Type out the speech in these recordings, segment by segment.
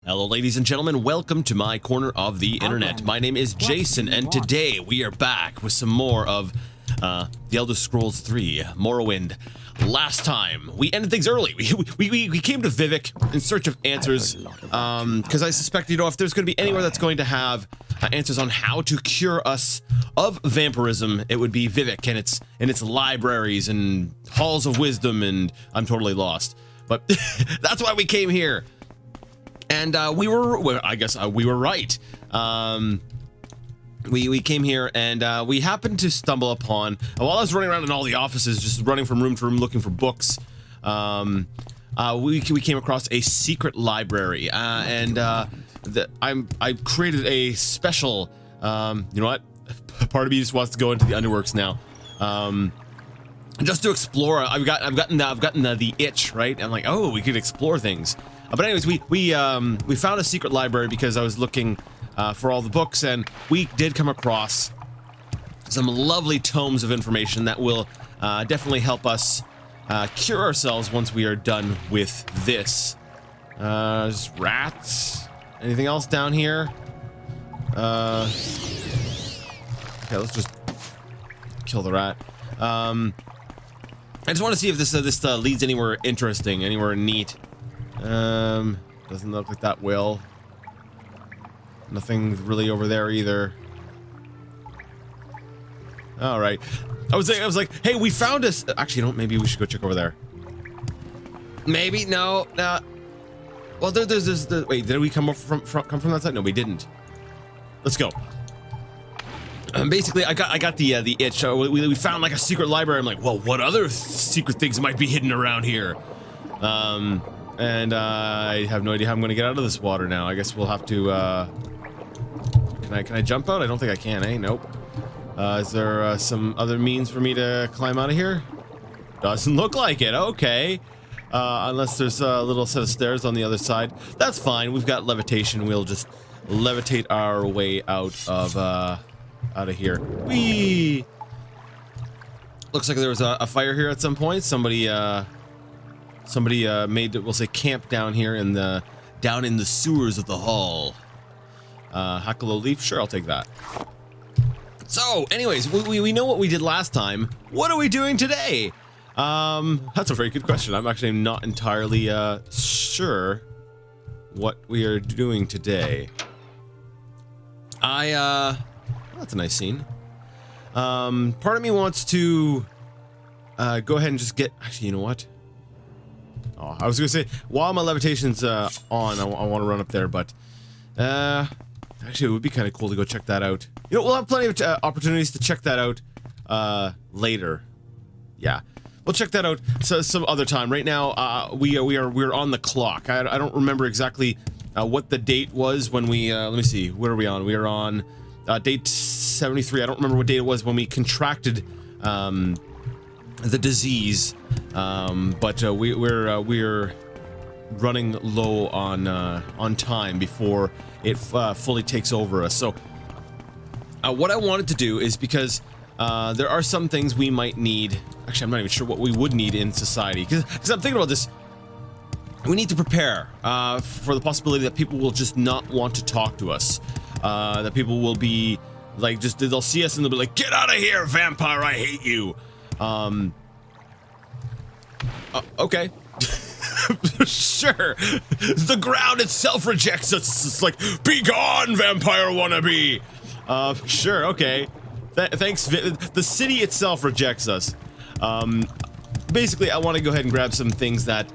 Hello ladies and gentlemen, welcome to my corner of the internet. My name is Jason and today we are back with some more of The Elder Scrolls 3 Morrowind. Last time we ended things early. We came to Vivek in search of answers because I suspect, if there's going to be anywhere that's going to have answers on how to cure us of vampirism, it would be Vivek and its libraries and halls of wisdom, and I'm totally lost. But that's why we came here. And we were right. We came here and we happened to stumble upon, while I was running around in all the offices, just running from room to room looking for books, we came across a secret library, and I created a special, you know what? Part of me just wants to go into the underworks now, just to explore. I've gotten the itch, right? I'm like, oh, we could explore things. But anyways, we found a secret library because I was looking for all the books, and we did come across some lovely tomes of information that will definitely help us cure ourselves once we are done with this. Just rats. Anything else down here? Okay, let's just kill the rat. I just want to see if this leads anywhere interesting, anywhere neat. Doesn't look like that will. Nothing really over there either. All right. I was like, hey, we found us. Actually, maybe we should go check over there. Maybe no. Well, there's this. Wait, did we come from that side? No, we didn't. Let's go. Basically, I got the itch. We found like a secret library. I'm like, well, what other secret things might be hidden around here? And I have no idea how I'm going to get out of this water now. I guess we'll have to, can I jump out? I don't think I can, eh? Nope. Is there some other means for me to climb out of here? Doesn't look like it. Okay. Unless there's a little set of stairs on the other side. That's fine. We've got levitation. We'll just levitate our way out of here. Whee! Looks like there was a fire here at some point. Somebody made, we'll say, camp down here in the sewers of the hall. Hackalo leaf, sure, I'll take that. So, anyways, we know what we did last time. What are we doing today? That's a very good question. I'm actually not entirely sure what we are doing today. That's a nice scene. Part of me wants to go ahead and just get. Actually, you know what? Oh, I was gonna say, while my levitation's on, I want to run up there, but actually, it would be kind of cool to go check that out. We'll have plenty of opportunities to check that out later. Yeah, we'll check that out some other time. Right now, we're on the clock. I don't remember exactly what the date was when we. Let me see. What are we on? We are on date 73. I don't remember what date it was when we contracted the disease. But we're running low on time before it fully takes over us. So what I wanted to do is, because there are some things we might need. Actually, I'm not even sure what we would need in society, because I'm thinking about this. We need to prepare for the possibility that people will just not want to talk to us. That people will be like, they'll see us and they'll be like, "Get out of here, vampire! I hate you." Okay. Sure. The ground itself rejects us. It's like, be gone, vampire wannabe. Sure, okay. Thanks. The city itself rejects us. Basically, I want to go ahead and grab some things that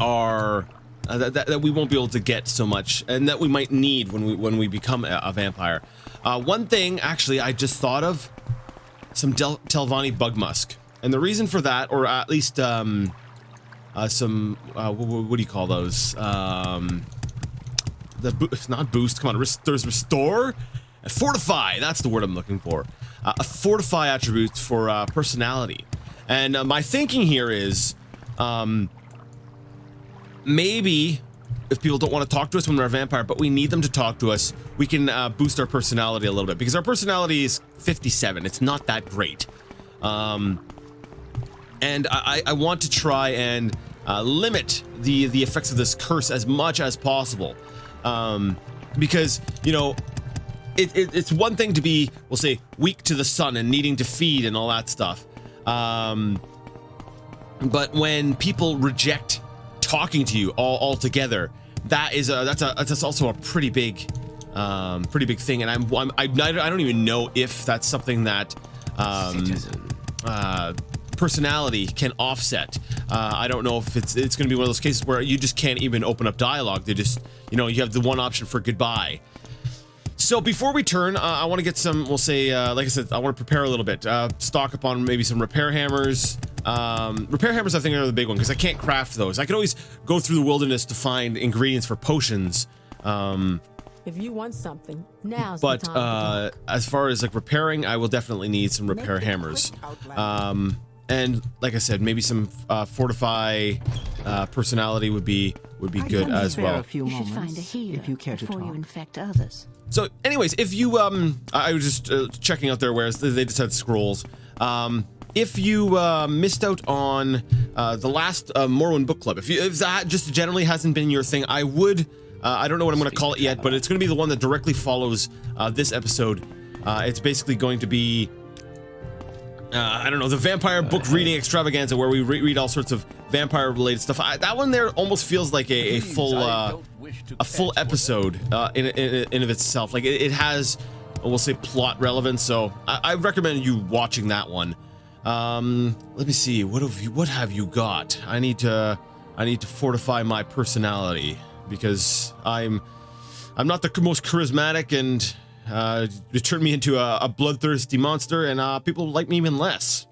are that we won't be able to get so much, and that we might need when we become a vampire. One thing, actually, I just thought of some Telvanni bug musk. And the reason for that, or at least some what do you call those? Not boost. Come on, there's restore, and fortify. That's the word I'm looking for. Fortify attributes for personality. And my thinking here is, maybe if people don't want to talk to us when we're a vampire, but we need them to talk to us, we can boost our personality a little bit, because our personality is 57. It's not that great. And I want to try and limit the effects of this curse as much as possible, because you know it's one thing to be, we'll say, weak to the sun and needing to feed and all that stuff, but when people reject talking to you altogether, that's also a pretty big thing, and I don't even know if that's something that personality can offset. I don't know if it's going to be one of those cases where you just can't even open up dialogue. They just, you know, you have the one option for goodbye. So before we turn, I want to get some, we'll say, like I said, I want to prepare a little bit, stock up on maybe some repair hammers. Repair hammers I think are the big one, because I can't craft those. I could always go through the wilderness to find ingredients for potions. If you want something, now's but the time. as far as like repairing, I will definitely need some repair hammers. And like I said, maybe some fortify personality would be good as well. You should find a healer if you care before you infect others. So anyways, if you I was just checking out there, whereas they just had scrolls. If you missed out on the last Morrowind book club, if that just generally hasn't been your thing, I would, I don't know what I'm going to call it yet, but it's going to be the one that directly follows this episode. It's basically going to be, I don't know, the vampire book reading extravaganza, where we read all sorts of vampire related stuff. That one there almost feels like a full episode in of itself. Like it has, we'll say, plot relevance. So I recommend you watching that one. Let me see. What have you got? I need to fortify my personality, because I'm not the most charismatic, and it turned me into a bloodthirsty monster, and people like me even less.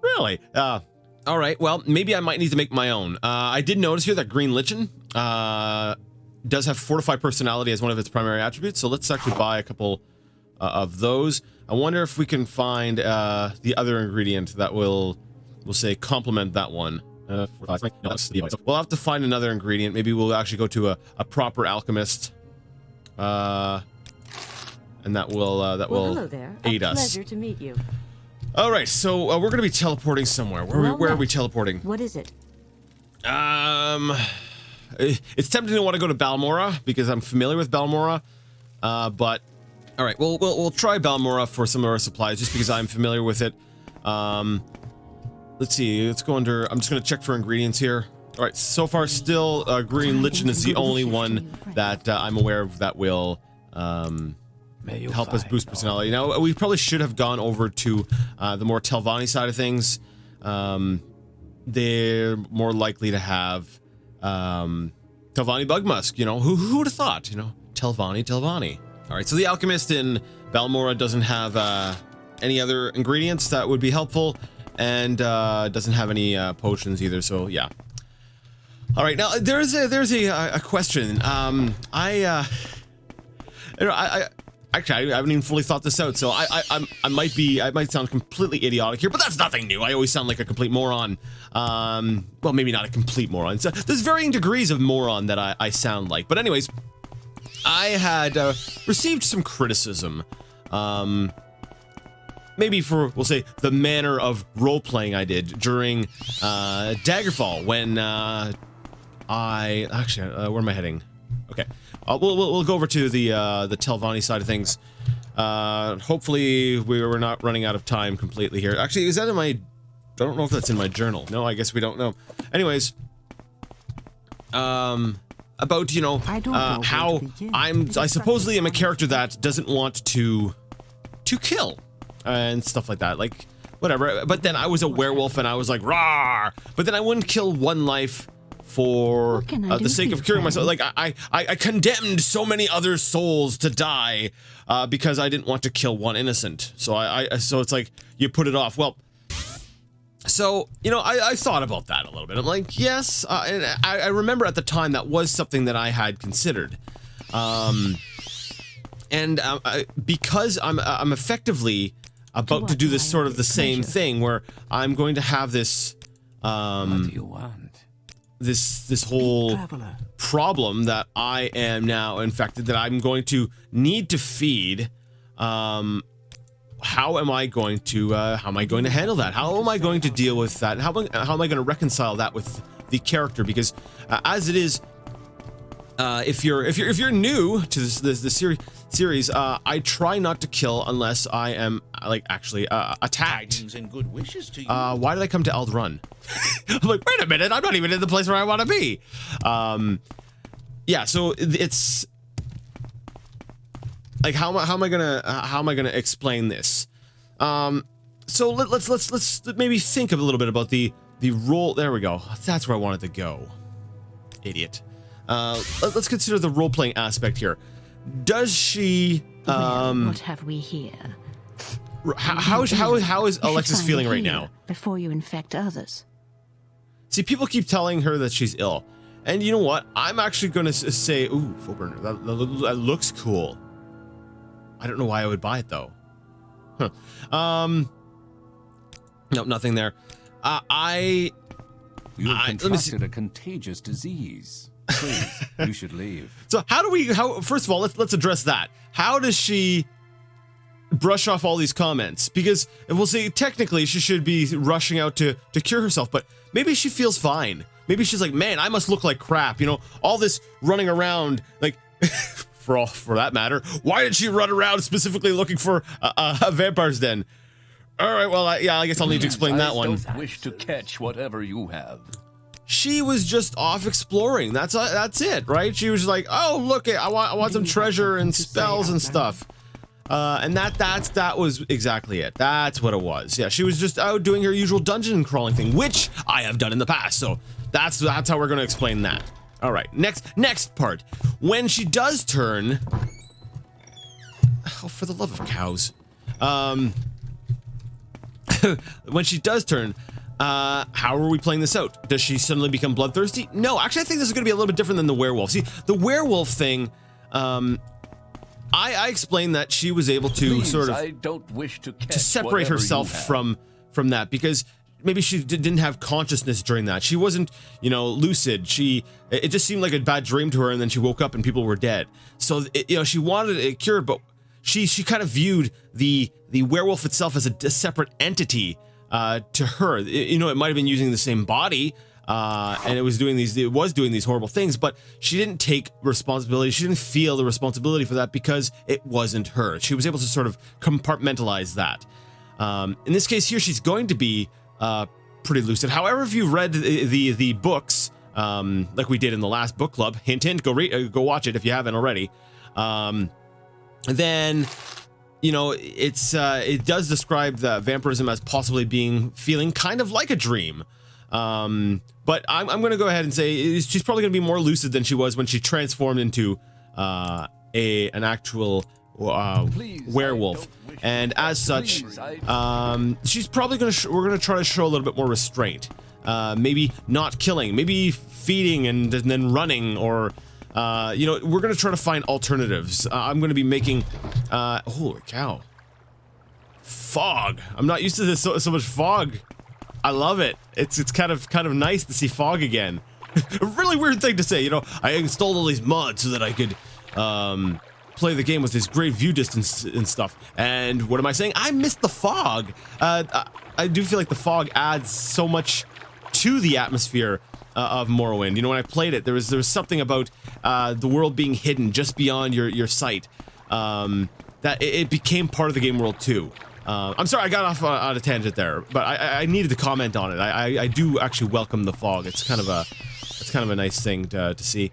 Really? All right. Well, maybe I might need to make my own. I did notice here that Green Lichen does have fortified personality as one of its primary attributes. So let's actually buy a couple of those. I wonder if we can find the other ingredient that will, we'll say, complement that one. We'll have to find another ingredient. Maybe we'll actually go to a proper alchemist, and that will hello there. aid us. Pleasure to meet you. All right, so we're going to be teleporting somewhere. Where are we teleporting? What is it? It's tempting to want to go to Balmora, because I'm familiar with Balmora, but all right, we'll try Balmora for some of our supplies, just because I'm familiar with it. Let's see. Let's go under. I'm just going to check for ingredients here. All right. So far, still, Green Lichen is the only one that I'm aware of that will help us boost personality. Now, we probably should have gone over to the more Telvanni side of things. They're more likely to have Telvanni Bugmusk. You know, who would have thought? You know, Telvanni. All right. So the alchemist in Balmora doesn't have any other ingredients that would be helpful. And doesn't have any potions either, so yeah. All right, now there's a question. I haven't even fully thought this out, so I might sound completely idiotic here, but that's nothing new. I always sound like a complete moron. Well, maybe not a complete moron. So there's varying degrees of moron that I sound like. But anyways, I had received some criticism. Maybe for, we'll say, the manner of role-playing I did during Daggerfall, when where am I heading? Okay, we'll go over to the Telvanni side of things. Hopefully we're not running out of time completely here. Actually, is that in my? I don't know if that's in my journal. No, I guess we don't know. Anyways, about, you know, how I supposedly am a character that doesn't want to kill. And stuff like that, like whatever. But then I was a werewolf, and I was like, "Rawr!" But then I wouldn't kill one life for the sake of curing myself. Like I condemned so many other souls to die because I didn't want to kill one innocent. So so it's like you put it off. Well, so you know, I thought about that a little bit. I'm like, yes, and I remember at the time that was something that I had considered. Because I'm effectively about to do this sort of the same thing, where I'm going to have this what do you want? This whole problem that I am now infected, that I'm going to need to feed, how am I going to handle that? How am I going to deal with that? How am I going to reconcile that with the character? Because as it is, if you're new to this series, I try not to kill unless I am like actually attacked. And good wishes to you. Why did I come to Eldrun? I'm like, wait a minute, I'm not even in the place where I want to be. Yeah, so it's like how am I gonna explain this? So let's maybe think a little bit about the role. There we go. That's where I wanted to go. Idiot. Let's consider the role-playing aspect here. Does she what have we here? How is Alexis feeling right now? Before you infect others. See, people keep telling her that she's ill. And you know what? I'm actually going to say, ooh, full burner. That looks cool. I don't know why I would buy it though. Huh. No, nothing there. You have contracted a contagious disease. Please, you should leave. So first of all, let's address that. How does she brush off all these comments? Because we'll say technically she should be rushing out to cure herself, but maybe she feels fine. Maybe she's like, man, I must look like crap. You know, all this running around, like, for that matter, why did she run around specifically looking for a vampire's den? All right, well, I guess I'll need to explain that one. I don't wish to catch whatever you have. She was just off exploring. That's it, right? She was like, oh, look, I want some treasure and spells and stuff. And that was exactly it. That's what it was. Yeah, she was just out doing her usual dungeon crawling thing, which I have done in the past. So that's how we're going to explain that. All right, next part. When she does turn, oh, for the love of cows. When she does turn, how are we playing this out? Does she suddenly become bloodthirsty? No, actually, I think this is going to be a little bit different than the werewolf. See, the werewolf thing, I explained that she was able to Please, sort of I don't wish to separate herself from that, because maybe she didn't have consciousness during that. She wasn't, lucid. It just seemed like a bad dream to her, and then she woke up and people were dead. So she wanted it cured, but she kind of viewed the werewolf itself as a separate entity to her. It might have been using the same body, and it was doing these horrible things, but she didn't take responsibility. She didn't feel the responsibility for that because it wasn't her. She was able to sort of compartmentalize that. In this case here, she's going to be pretty lucid. However, if you've read the books, like we did in the last book club, hint, go watch it if you haven't already. Then it does describe the vampirism as possibly feeling kind of like a dream. But I'm going to go ahead and say she's probably going to be more lucid than she was when she transformed into an actual werewolf, and as such, she's probably we're going to try to show a little bit more restraint. Maybe not killing, maybe feeding and then running, or we're going to try to find alternatives. I'm going to be making holy cow, fog. I'm not used to this so much fog. I love it. It's kind of nice to see fog again. A really weird thing to say, I installed all these mods so that I could play the game with this great view distance and stuff. And what am I saying? I missed the fog. I do feel like the fog adds so much to the atmosphere of Morrowind. When I played it, there was something about the world being hidden just beyond your sight, that it became part of the game world too. I'm sorry I got off on a tangent there, but I needed to comment on it. I do actually welcome the fog. It's kind of a nice thing to see.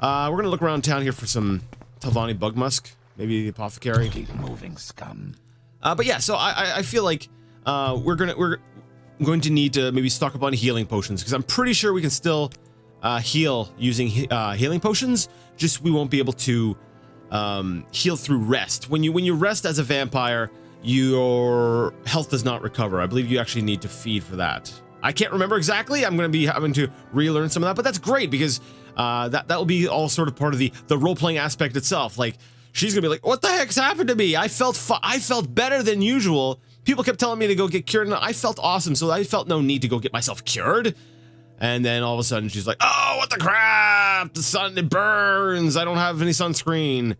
We're gonna look around town here for some Talvani bug musk, maybe the apothecary. Keep moving, scum. But yeah, so I feel like we're going to need to maybe stock up on healing potions, because I'm pretty sure we can still heal using healing potions. Just we won't be able to heal through rest. When you rest as a vampire, your health does not recover. I believe you actually need to feed for that. I can't remember exactly. I'm going to be having to relearn some of that, but that's great, because that will be all sort of part of the role-playing aspect itself. Like, she's gonna be like, what the heck's happened to me? I felt better than usual. People kept telling me to go get cured, and I felt awesome, so I felt no need to go get myself cured. And then all of a sudden she's like, oh, what the crap? The sun, it burns. I don't have any sunscreen.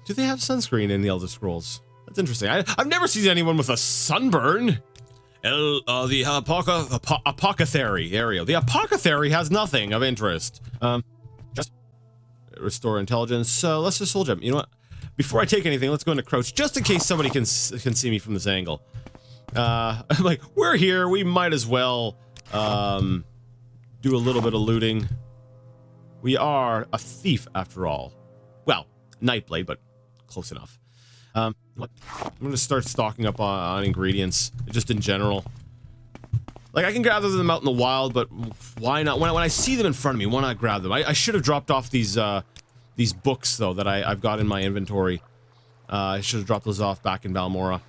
Do they have sunscreen in the Elder Scrolls? That's interesting. I've never seen anyone with a sunburn. The apothecary. There you go. The apothecary has nothing of interest. Just restore intelligence. So let's just soul jump. You know what? Before I take anything, let's go into crouch, just in case somebody can see me from this angle. I'm like, we're here. We might as well do a little bit of looting. We are a thief after all. Well, Nightblade, but close enough. I'm gonna start stocking up on ingredients, just in general. Like, I can gather them out in the wild, but why not? When I see them in front of me, why not grab them? I should have dropped off these books, though, that I've got in my inventory. I should have dropped those off back in Balmora.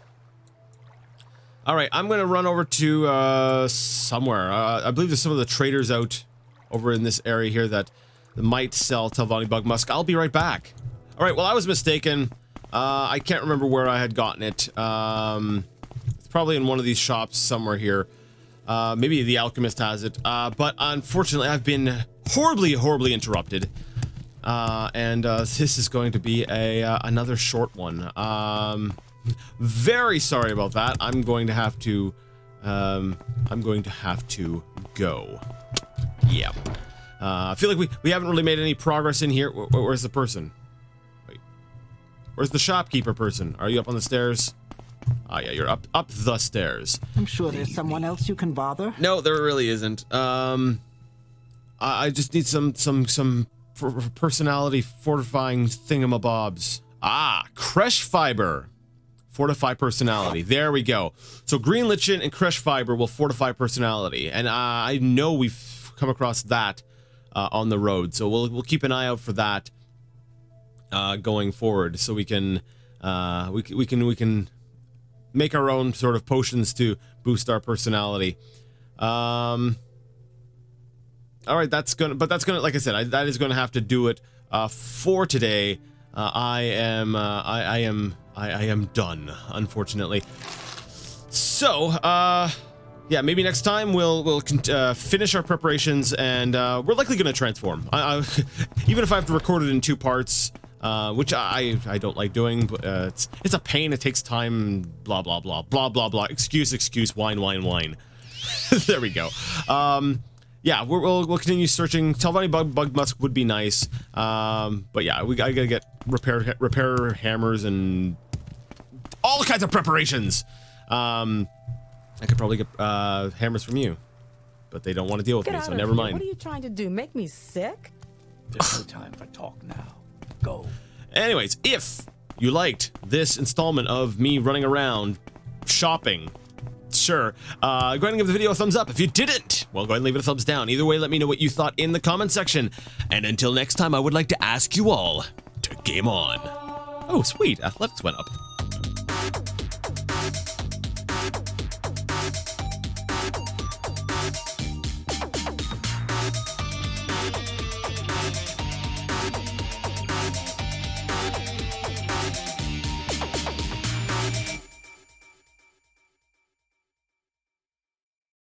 Alright, I'm gonna run over to, somewhere. I believe there's some of the traders out over in this area here that might sell Telvanni Bug Musk. I'll be right back. Alright, well, I was mistaken. I can't remember where I had gotten it. It's probably in one of these shops somewhere here. Maybe the alchemist has it. But unfortunately, I've been horribly interrupted. This is going to be another short one. Very sorry about that. I'm going to have to go. Yeah. I feel like we haven't really made any progress in here. Where's the person? Wait. Where's the shopkeeper person? Are you up on the stairs? Ah, yeah, you're up the stairs. I'm sure there's someone else you can bother. No, there really isn't. I just need some personality fortifying thingamabobs. Ah, Kresh Fiber. Fortify personality. There we go. So green lichen and Kresh Fiber will fortify personality, and I know we've come across that on the road. So we'll keep an eye out for that going forward, so we can make our own sort of potions to boost our personality. All right, that's gonna, like I said, that is gonna have to do it for today. I am done, unfortunately. So, yeah, maybe next time we'll finish our preparations, and we're likely gonna transform. Even if I have to record it in 2 parts, which I don't like doing, but it's a pain. It takes time. Blah blah blah blah blah blah. Excuse. Wine. There we go. Yeah, we'll continue searching. Telvanni bug musk would be nice. But yeah, I gotta get repair hammers and all kinds of preparations. I could probably get hammers from you, but they don't want to deal with me, so never mind. What are you trying to do? Make me sick? There's no time for talk now. Go. Anyways, if you liked this installment of me running around shopping, sure, go ahead and give the video a thumbs up. If you didn't, well, go ahead and leave it a thumbs down. Either way, let me know what you thought in the comment section. And until next time, I would like to ask you all to game on. Oh, sweet. Athletics went up.